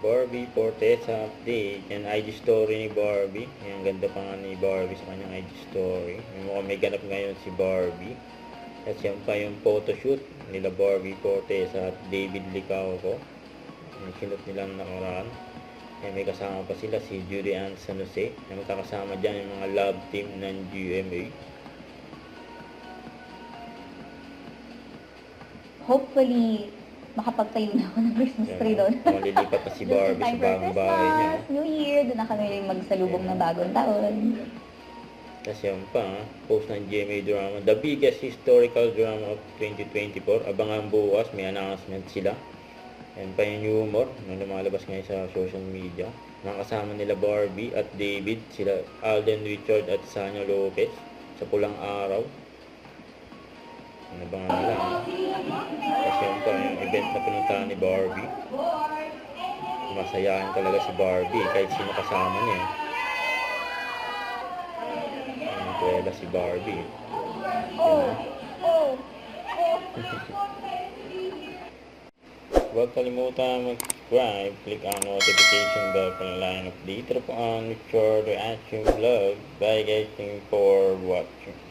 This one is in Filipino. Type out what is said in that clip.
Barbie Fortesa update. Yan, IG story ni Barbie. Yan, ganda pa nga ni Barbie sa kanyang IG story. Mukhang may ganap ngayon si Barbie. At yan pa yung photoshoot nila Barbie Fortesa at David Licauco. Yung sinot nilang nakaraan. Yan, may kasama pa sila si Julian San Jose. Yan, magkakasama dyan yung mga love team ng GMA. Hopefully, makapagtayo na ako ng Christmas tree doon. Malilipat na si Barbie sa bagong bahay niya. New Year, doon na kami magsalubong ng bagong taon. Tapos yan pa, post ng GMA drama. The biggest historical drama of 2024. Abangan bukas, may announcement sila. Yan pa yung humor na lumalabas ngayon sa social media. Nakasama nila Barbie at David, sila Alden Richard at Sanya Lopez sa Pulang Araw. Inabangan nila. Kasi yun pa yung event na pinuntahan ni Barbie. Masayahan talaga si Barbie kahit sino kasama niya. Ang kuwela si Barbie. Huwag kalimutan mag-subscribe, click ang notification bell para line update po ang future reaction vlog. Bye guys, thank you for watching.